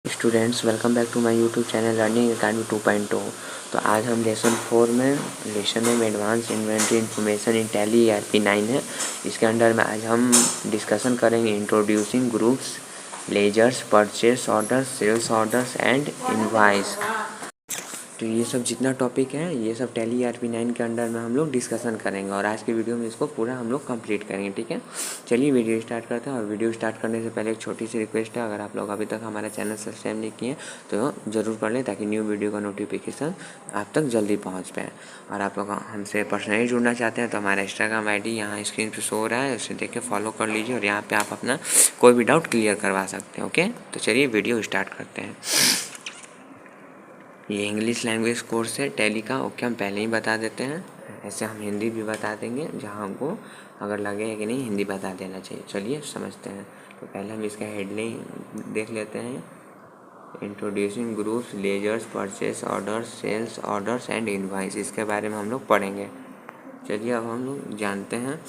Students, welcome back to my YouTube channel learning academy 2.0। तो आज हम लेसन 4 में advance inventory information in Tally ERP 9 है। इसके अंडर में आज हम डिस्कशन करेंगे introducing groups, ledgers, purchase orders, sales orders and invoice. तो ये सब जितना टॉपिक है ये सब टैली ERP 9 के अंडर में हम लोग डिस्कशन करेंगे और आज की वीडियो में इसको पूरा हम लोग कंप्लीट करेंगे। ठीक है, चलिए वीडियो स्टार्ट करते हैं। और वीडियो स्टार्ट करने से पहले एक छोटी सी रिक्वेस्ट है, अगर आप लोग अभी तक हमारा चैनल सब्सक्राइब नहीं किए तो ज़रूर कर लें ताकि न्यू वीडियो का नोटिफिकेशन आप तक जल्दी पहुँच पाए। और आप लोग हमसे पर्सनली जुड़ना चाहते हैं तो हमारा इंस्टाग्राम ID यहाँ स्क्रीन पर शो हो रहा है, उसे देख के फॉलो कर लीजिए और यहाँ पर आप अपना कोई भी डाउट क्लियर करवा सकते हैं। ओके, तो चलिए वीडियो स्टार्ट करते हैं। ये इंग्लिश लैंग्वेज कोर्स है टैली का। ओके, हम पहले ही बता देते हैं, ऐसे हम हिंदी भी बता देंगे जहाँ हमको अगर लगे कि नहीं हिंदी बता देना चाहिए। चलिए समझते हैं। तो पहले हम इसका हेडलाइन देख लेते हैं। Introducing groups, ledgers, purchase orders, sales orders and invoice, इसके बारे में हम लोग पढ़ेंगे। चलिए अब हम लोग जानते हैं।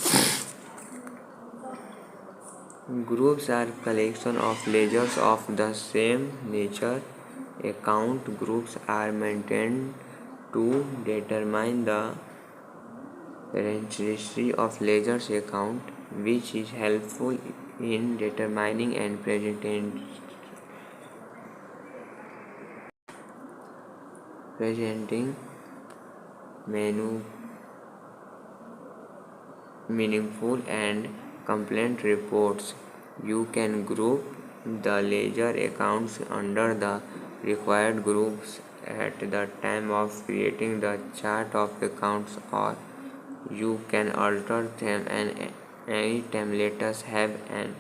Groups are collection of ledgers of the same nature. Account groups are maintained to determine the registry of ledgers account, which is helpful in determining and presenting meaningful and complete reports. You can group the ledger accounts under the required groups at the time of creating the chart of accounts, or you can alter them and any templates have an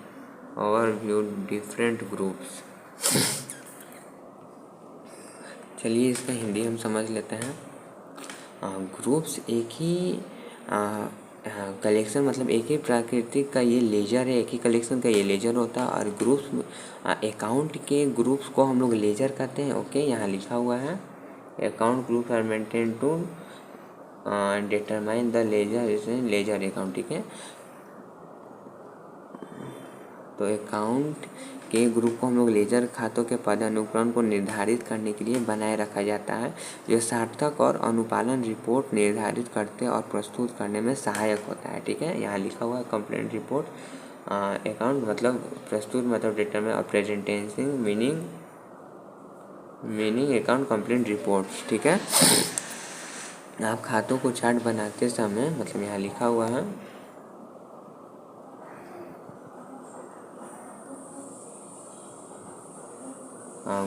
overview different groups. चलिए इसका हिंदी हम समझ लेते हैं। Groups एक ही collection, मतलब एक ही प्राकृतिक का ये लेजर है, एक ही कलेक्शन का ये लेजर होता है। और ग्रुप्स अकाउंट के ग्रुप्स को हम लोग लेजर कहते हैं। ओके, यहाँ लिखा हुआ है account group are maintain to determine the ledger is ledger account. ठीक है, तो अकाउंट के ग्रुप को हम लोग लेजर खातों के पदानुक्रम को निर्धारित करने के लिए बनाए रखा जाता है, जो सार्थक और अनुपालन रिपोर्ट निर्धारित करते और प्रस्तुत करने में सहायक होता है। ठीक है, यहाँ लिखा हुआ है कंप्लेंट रिपोर्ट अकाउंट मतलब प्रस्तुत, मतलब डिटरमाइन और presentation meaning account complaint report. ठीक है, आप खातों को चार्ट बनाते समय, मतलब यहाँ लिखा हुआ है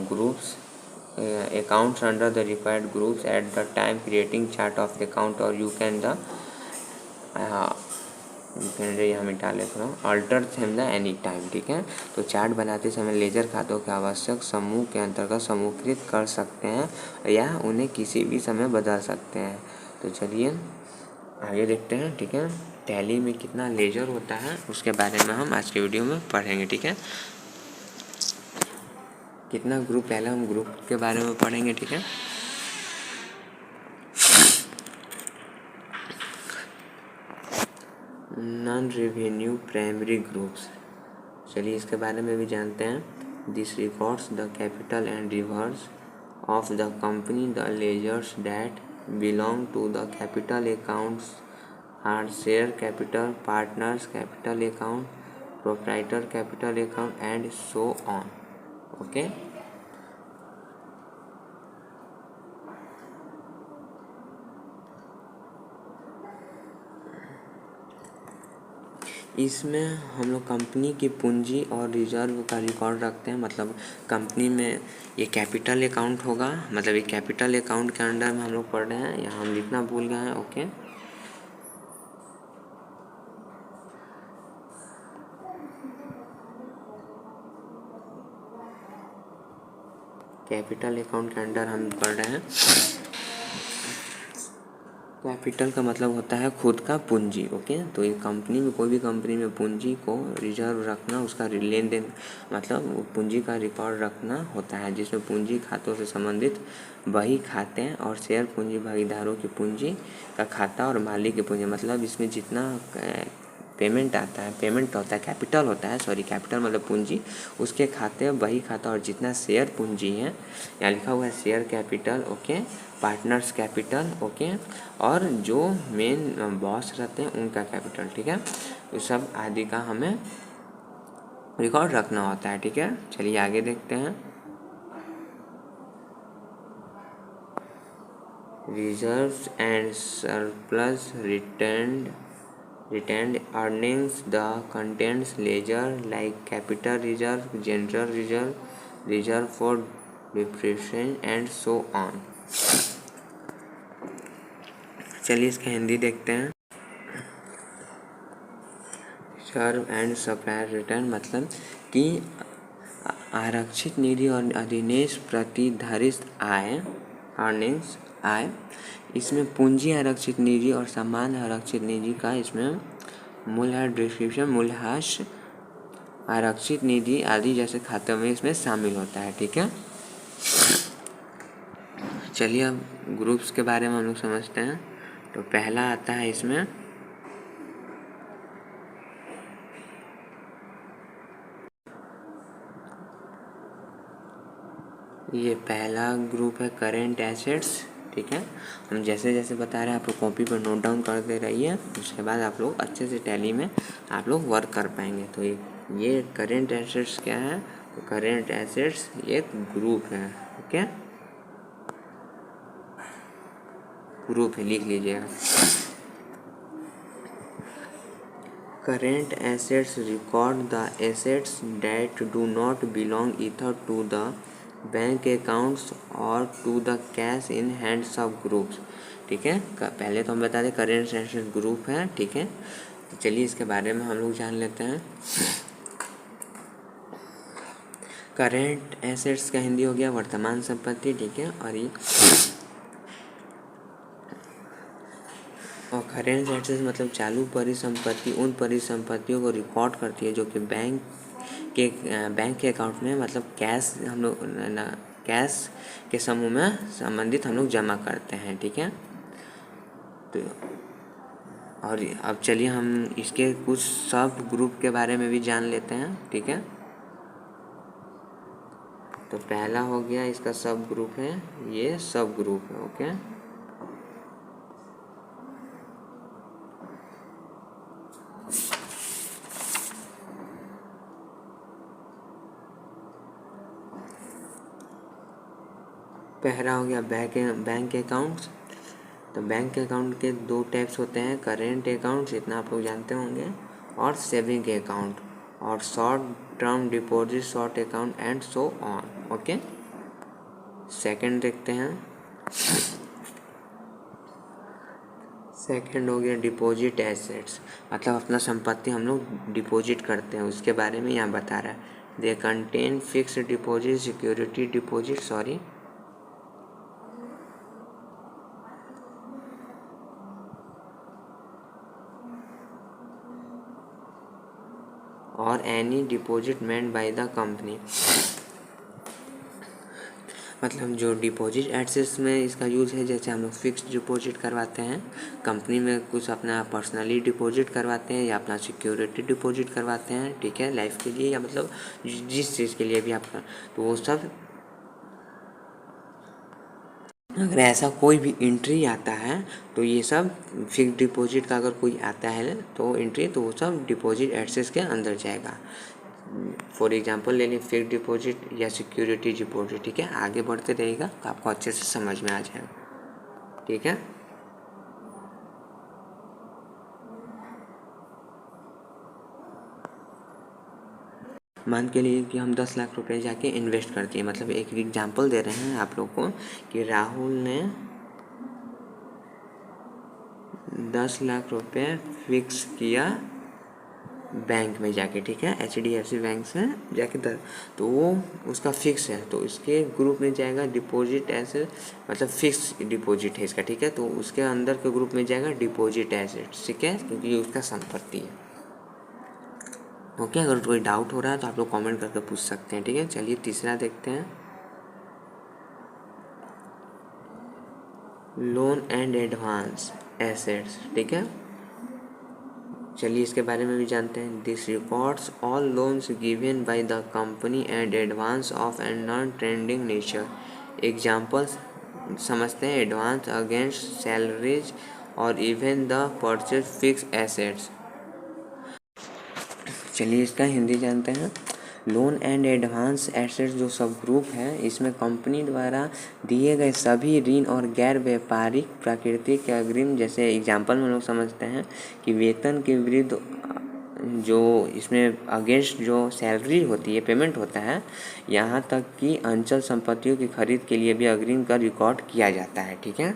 groups accounts under the required groups at the time creating chart of account, or you can यहाँ मिटा लेता हूँ alter them the any time। ठीक है, तो चार्ट बनाते समय लेजर खातों के आवश्यक समूह के अंतर्गत समूहीकृत कर सकते हैं या उन्हें किसी भी समय बदल सकते हैं। तो चलिए आगे देखते हैं। ठीक है, टैली में कितना लेजर होता है उसके बारे में हम आज के वीडियो में पढ़ेंगे। ठीक है, कितना ग्रुप, पहले हम ग्रुप के बारे में पढ़ेंगे। ठीक है, नॉन रेवेन्यू प्राइमरी ग्रुप्स, चलिए इसके बारे में भी जानते हैं। This records the capital and reserves of the company. The ledgers that belong to the capital accounts are share capital, partners capital account, proprietor capital account and so on. Okay, इसमें हम लोग कंपनी की पूंजी और reserve का record रखते हैं। मतलब कंपनी में ये कैपिटल अकाउंट होगा, मतलब ये कैपिटल अकाउंट के अंडर में हम लोग पढ़ रहे हैं, यहाँ हम लिखना भूल गए हैं। ओके, कैपिटल अकाउंट के अंडर हम पढ़ रहे हैं। कैपिटल का मतलब होता है खुद का पूंजी। ओके, तो ये कंपनी में, कोई भी कंपनी में पूंजी को रिजर्व रखना, उसका लेन देन मतलब पूंजी का रिकॉर्ड रखना होता है, जिसमें पूंजी खातों से संबंधित वही खाते और शेयर पूंजी भागीदारों की पूंजी का खाता और मालिक की पूंजी, मतलब इसमें जितना पेमेंट आता है, पेमेंट होता है, कैपिटल होता है, सॉरी कैपिटल मतलब पूंजी, उसके खाते वही खाता और जितना शेयर पूंजी है, यहाँ लिखा हुआ है share capital, okay, partners capital, okay, और जो मेन बॉस रहते हैं उनका कैपिटल, ठीक है, तो सब आदि का हमें रिकॉर्ड रखना होता है, ठीक है। चलिए आगे देखते हैं। Reserves and surplus retained earnings, the contents ledger like capital reserve, general reserve, reserve for depreciation and so on। चलिए इसका हिंदी देखते हैं। रिजर्व एंड सप्लायर रिटर्न मतलब कि आरक्षित निधि और अधिशेष प्रतिधारित आय, अर्निंग्स आय, इसमें पूंजी आरक्षित निधि और सामान्य आरक्षित निधि का इसमें मूल्यह्रास, डिस्क्रिप्शन, मूल्यह्रास, आरक्षित निधि आदि जैसे खातों में इसमें शामिल होता है, ठीक है। चलिए अब ग्रुप्स के बारे में हम लोग समझते हैं। तो पहला आता है इसमें ये पहला ग्रुप है करेंट एसेट्स, ठीक है। हम जैसे जैसे बता रहे हैं आप लोग कॉपी पर नोट डाउन करते रहिए, उसके बाद आप लोग अच्छे से टैली में आप लोग वर्क कर पाएंगे। तो ये करेंट एसेट्स क्या है, तो करेंट एसेट्स एक ग्रुप है, ओके, ग्रुप है, लिख लीजिएगा। Current assets record the assets that do not belong either to the bank accounts और to the cash in hand sub groups, ठीक है। पहले तो हम बता दें करेंट एसेट्स ग्रुप है, ठीक है। तो चलिए इसके बारे में हम लोग जान लेते हैं। करेंट एसेट्स का हिंदी हो गया वर्तमान संपत्ति, ठीक है। और करेंट एसेट्स मतलब चालू परिसंपत्ति उन परिसंपत्तियों को रिकॉर्ड करती है जो कि बैंक के अकाउंट में मतलब कैश हम लोग कैश के समूह में संबंधित हम लोग जमा करते हैं, ठीक है। तो और अब चलिए हम इसके कुछ सब ग्रुप के बारे में भी जान लेते हैं, ठीक है। तो पहला हो गया इसका सब ग्रुप है, ये सब ग्रुप है, ओके। पहला हो गया बैंक अकाउंट्स। तो बैंक अकाउंट के दो टाइप्स होते हैं, करेंट अकाउंट्स, इतना आप लोग जानते होंगे, और सेविंग अकाउंट, और short term deposit, short account and so on, okay. Second देखते हैं। सेकंड हो गया डिपॉजिट एसेट्स, मतलब अपना संपत्ति हम लोग डिपॉजिट करते हैं, उसके बारे में यहाँ बता रहा है। They contain fixed deposit, security deposit, sorry, और any deposit made by the company, मतलब जो डिपॉजिट एसेट्स में इसका यूज़ है, जैसे हम लोग फिक्स डिपॉजिट करवाते हैं कंपनी में, कुछ अपना पर्सनली डिपॉजिट करवाते हैं या अपना सिक्योरिटी डिपॉजिट करवाते हैं, ठीक है, लाइफ के लिए या मतलब जिस चीज़ के लिए भी आपका, तो वो सब अगर ऐसा कोई भी एंट्री आता है तो ये सब फिक्स डिपॉजिट का अगर कोई आता है तो एंट्री, तो वो सब डिपॉजिट एसेट्स के अंदर जाएगा। फॉर एग्जांपल ले लें फिक्स डिपॉजिट या सिक्योरिटी डिपॉजिट, ठीक है। आगे बढ़ते रहेगा तो आपको अच्छे से समझ में आ जाएगा, ठीक है। मान के लिए कि हम 10 लाख रुपए जाके इन्वेस्ट करते हैं, मतलब एक एग्जांपल दे रहे हैं आप लोग को कि राहुल ने 10 लाख रुपए फिक्स किया बैंक में जाके, ठीक है, HDFC बैंक से जाके तो वो उसका फिक्स है, तो इसके ग्रुप में जाएगा डिपॉजिट एसेट, मतलब फिक्स डिपॉजिट है इसका, ठीक है। तो उसके अंदर के ग्रुप में जाएगा डिपॉजिट एसेट्स, ठीक है, क्योंकि ये उसका संपत्ति है, ओके। अगर कोई डाउट हो रहा है तो आप लोग कमेंट करके पूछ सकते हैं, ठीक है। चलिए तीसरा देखते हैं, लोन एंड एडवांस एसेट्स, ठीक है। चलिए इसके बारे में भी जानते हैं। This records all loans given by the company and advance of and non trending nature. Examples समझते हैं। एडवांस अगेंस्ट सैलरीज और even the purchase fix assets. चलिए इसका हिंदी जानते हैं। लोन एंड एडवांस एसेट्स जो सब ग्रुप है, इसमें कंपनी द्वारा दिए गए सभी ऋण और गैर व्यापारिक प्राकृतिक अग्रिम, जैसे एग्जांपल में लोग समझते हैं कि वेतन के विरुद्ध जो इसमें अगेंस्ट जो सैलरी होती है, पेमेंट होता है, यहाँ तक कि अचल संपत्तियों की खरीद के लिए भी अग्रिम का रिकॉर्ड किया जाता है। ठीक है।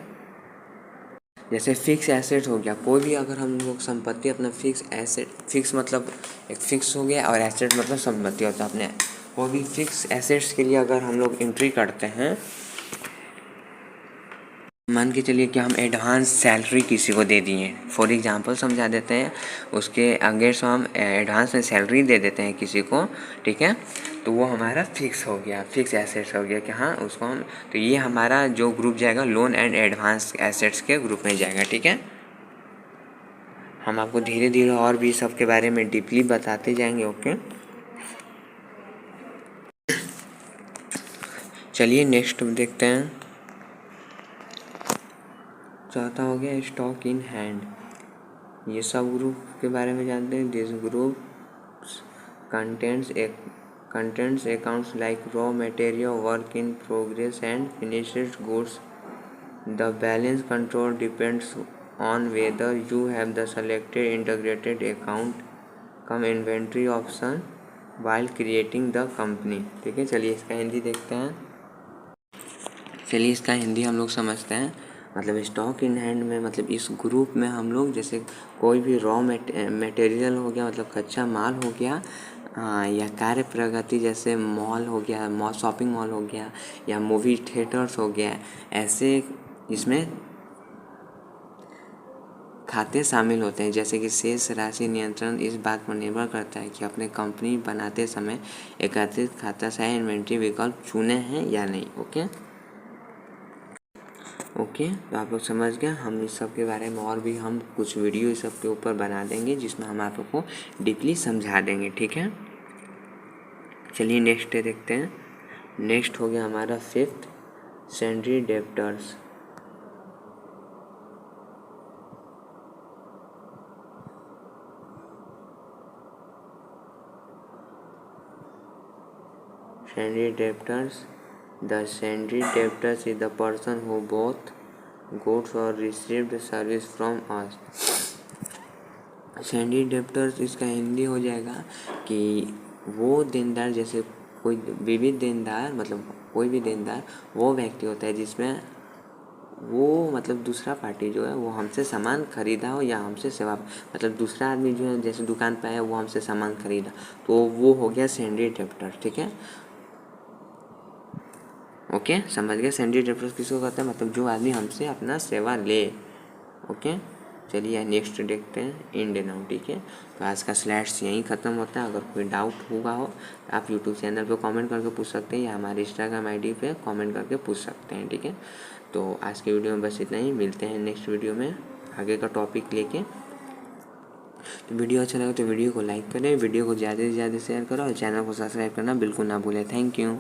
जैसे फिक्स एसेट हो गया, कोई भी अगर हम लोग संपत्ति अपना फिक्स एसेट, फिक्स मतलब एक फिक्स हो गया और एसेट मतलब संपत्ति होता है अपने, वो भी फिक्स एसेट्स के लिए अगर हम लोग एंट्री करते हैं, मान के चलिए कि हम एडवांस सैलरी किसी को दे दिए, फॉर एग्जांपल समझा देते हैं, उसके अगेंस्ट हम एडवांस में सैलरी दे देते हैं किसी को। ठीक है। तो वो हमारा फिक्स हो गया, फिक्स एसेट्स हो गया कि हाँ उसको हम, तो ये हमारा जो ग्रुप जाएगा लोन एंड एडवांस एसेट्स के ग्रुप में जाएगा। ठीक है। हम आपको धीरे धीरे और भी सबके बारे में डीपली बताते जाएंगे। ओके। चलिए नेक्स्ट देखते हैं। चौथा हो गया स्टॉक इन हैंड। ये सब ग्रुप के बारे में जानते हैं। This group contents accounts like raw material, work in progress and finished goods. The balance control depends on whether you have the selected integrated account come inventory option while creating the company। ठीक है। चलिए इसका हिंदी देखते हैं। चलिए इसका हिंदी हम लोग समझते हैं। मतलब स्टॉक इन हैंड में मतलब इस ग्रुप में हम लोग जैसे कोई भी रॉ मटेरियल हो गया, मतलब कच्चा माल हो गया, या कार्य प्रगति जैसे मॉल हो गया, मॉल शॉपिंग मॉल हो गया, या मूवी थिएटर्स हो गया, ऐसे इसमें खाते शामिल होते हैं। जैसे कि शेष राशि नियंत्रण इस बात पर निर्भर करता है कि अपने कंपनी बनाते समय एकत्रित खाता से इन्वेंट्री विकल्प चुने हैं या नहीं। ओके। तो आप लोग समझ गए। हम इस सब के बारे में और भी हम कुछ वीडियो इस सब के ऊपर बना देंगे जिसमें हम आप लोग को डीपली समझा देंगे। ठीक है। चलिए नेक्स्ट डे देखते हैं। नेक्स्ट हो गया हमारा fifth, sundry debtors. Sundry debtors. The sundry debtors is the person who bought goods or received service from us. Sandy debtors इसका हिंदी हो जाएगा कि वो देनदार, जैसे कोई विविध देनदार, मतलब कोई भी देनदार वो व्यक्ति होता है जिसमें वो मतलब दूसरा पार्टी जो है वो हमसे सामान खरीदा हो या हमसे सेवा, मतलब दूसरा आदमी जो है जैसे दुकान पे आया वो हमसे सामान खरीदा, तो वो हो गया सैंडी डेप्टर। ठीक है। ओके, समझ गए। सैंडी डेप्टर्स किसको कहते हैं, मतलब जो आदमी हमसे अपना सेवा ले। ओके। चलिए नेक्स्ट देखते हैं इंड नाउ। ठीक है। तो आज का स्लाइड्स यहीं ख़त्म होता है। अगर कोई डाउट हुआ हो तो आप यूट्यूब चैनल पे कमेंट करके पूछ सकते हैं या हमारे इंस्टाग्राम आईडी पे कमेंट करके पूछ सकते हैं। ठीक है। तो आज के वीडियो में बस इतना ही। मिलते हैं नेक्स्ट वीडियो में आगे का टॉपिक लेके। तो वीडियो अच्छा लगा तो वीडियो को लाइक करें, वीडियो को ज़्यादा से ज़्यादा शेयर करो और चैनल को सब्सक्राइब करना बिल्कुल ना भूलें। Thank you.